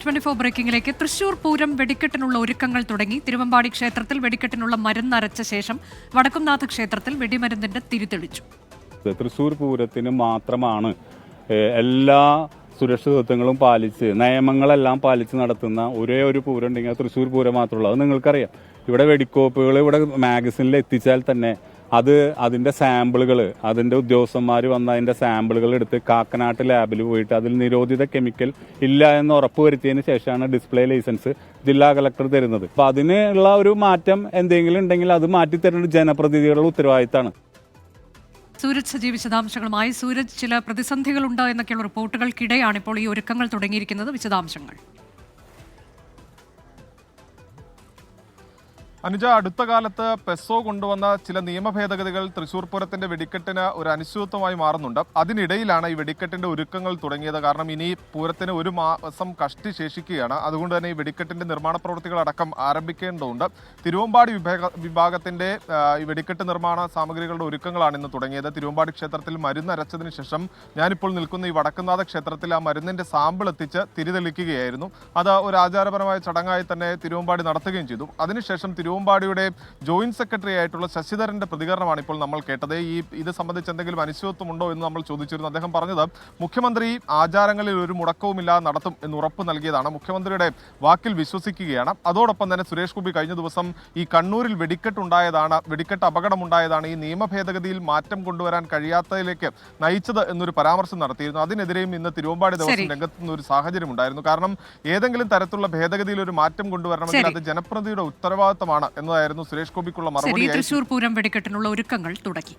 24 ബ്രേക്കിംഗിലേക്ക്. തൃശൂർ പൂരം വെടിക്കെട്ടിനുള്ള ഒരുക്കങ്ങൾ തുടങ്ങി. തിരുവമ്പാടി ക്ഷേത്രത്തിൽ വെടിക്കെട്ടിനുള്ള മരുന്നരച്ച ശേഷം വടക്കുംനാഥ ക്ഷേത്രത്തിൽ വെടിമരുന്നിന്റെ തിരിതെളിച്ചു. തൃശൂർ പൂരത്തിന് മാത്രമാണ് എല്ലാ സുരക്ഷിതത്വങ്ങളും പാലിച്ച് നിയമങ്ങളെല്ലാം പാലിച്ച് നടത്തുന്ന ഒരേ ഒരു പൂരം ഉണ്ടെങ്കിൽ തൃശ്ശൂർ പൂരം മാത്രമുള്ളൂ. അത് നിങ്ങൾക്കറിയാം. ഇവിടെ വെടിക്കോപ്പുകൾ ഇവിടെ മാഗസിനിൽ എത്തിച്ചാൽ തന്നെ അതിൻ്റെ സാമ്പിളുകൾ അതിൻ്റെ ഉദ്യോഗസ്ഥന്മാർ വന്ന് അതിൻ്റെ സാമ്പിളുകൾ എടുത്ത് കാക്കനാട്ട് ലാബിൽ പോയിട്ട് അതിൽ നിരോധിത കെമിക്കൽ ഇല്ല എന്ന് ഉറപ്പുവരുത്തിയതിന് ശേഷമാണ് ഡിസ്പ്ലേ ലൈസൻസ് ജില്ലാ കളക്ടർ തരുന്നത്. അപ്പോൾ അതിനുള്ള ഒരു മാറ്റം എന്തെങ്കിലും ഉണ്ടെങ്കിൽ അത് മാറ്റിത്തരേണ്ടത് ജനപ്രതിനിധികളുടെ ഉത്തരവാദിത്തമാണ്. സൂരജ് സജീവ് വിശദാംശങ്ങളുമായി. സൂരജ്, ചില പ്രതിസന്ധികളുണ്ട് എന്നൊക്കെയുള്ള റിപ്പോർട്ടുകൾക്കിടെയാണ് ഇപ്പോൾ ഈ ഒരുക്കങ്ങൾ തുടങ്ങിയിരിക്കുന്നത്. വിശദാംശങ്ങൾ. അനുജ, അടുത്ത കാലത്ത് പെസോ കൊണ്ടുവന്ന ചില നിയമ ഭേദഗതികൾ തൃശൂർ പൂരത്തിന്റെ വെടിക്കെട്ടിന് ഒരു അനിശ്ചിതത്വമായി മാറുന്നുണ്ട്. അതിനിടയിലാണ് ഈ വെടിക്കെട്ടിന്റെ ഒരുക്കങ്ങൾ തുടങ്ങിയത്. കാരണം ഇനി പൂരത്തിന് ഒരു മാസം കഷ്ടി ശേഷിക്കുകയാണ്. അതുകൊണ്ട് തന്നെ ഈ വെടിക്കെട്ടിന്റെ നിർമ്മാണ പ്രവൃത്തികളടക്കം ആരംഭിക്കേണ്ടതുണ്ട്. തിരുവമ്പാടി വിഭാഗത്തിന്റെ ഈ വെടിക്കെട്ട് നിർമ്മാണ സാമഗ്രികളുടെ ഒരുക്കങ്ങളാണ് ഇന്ന് തുടങ്ങിയത്. തിരുവമ്പാടി ക്ഷേത്രത്തിൽ മരുന്നരച്ചതിന് ശേഷം ഞാനിപ്പോൾ നിൽക്കുന്ന ഈ വടക്കുംനാഥ ക്ഷേത്രത്തിൽ ആ മരുന്നിന്റെ സാമ്പിൾ എത്തിച്ച് തിരിതെളിക്കുകയായിരുന്നു. അത് ഒരു ആചാരപരമായ ചടങ്ങായി തന്നെ തിരുവമ്പാടി നടത്തുകയും ചെയ്തു. അതിനുശേഷം തിരുവമ്പാടിയുടെ ജോയിന്റ് സെക്രട്ടറി ആയിട്ടുള്ള ശശിധരന്റെ പ്രതികരണമാണ് ഇപ്പോൾ നമ്മൾ കേട്ടത്. ഇത് സംബന്ധിച്ച് എന്തെങ്കിലും അനിശ്ചിതത്വമുണ്ടോ എന്ന് നമ്മൾ ചോദിച്ചിരുന്നു. അദ്ദേഹം പറഞ്ഞത് മുഖ്യമന്ത്രി ആചാരങ്ങളിൽ ഒരു മുടക്കവുമില്ലാതെ നടത്തും എന്ന് ഉറപ്പ് നൽകിയതാണ്. മുഖ്യമന്ത്രിയുടെ വാക്കിൽ വിശ്വസിക്കുകയാണ്. അതോടൊപ്പം തന്നെ സുരേഷ് ഗോപി കഴിഞ്ഞ ദിവസം ഈ കണ്ണൂരിൽ വെടിക്കെട്ട് അപകടമുണ്ടായതാണ് ഈ നിയമ ഭേദഗതിയിൽ മാറ്റം കൊണ്ടുവരാൻ കഴിയാത്തതിലേക്ക് നയിച്ചത് എന്നൊരു പരാമർശം നടത്തിയിരുന്നു. അതിനെതിരെയും ഇന്ന് തിരുവമ്പാടി ദിവസം രംഗത്തുനിന്ന് ഒരു സാഹചര്യം ഉണ്ടായിരുന്നു. കാരണം ഏതെങ്കിലും തരത്തിലുള്ള ഭേദഗതിയിൽ ഒരു മാറ്റം കൊണ്ടുവരണമെങ്കിൽ അത് ജനപ്രതിനിധിയുടെ ഉത്തരവാദിത്തമാണ് എന്നതായിരുന്നു സുരേഷ് ഗോപിക്കുള്ള മറുപടി. തൃശൂർ പൂരം വെടിക്കെട്ടിനുള്ള ഒരുക്കങ്ങൾ തുടങ്ങി.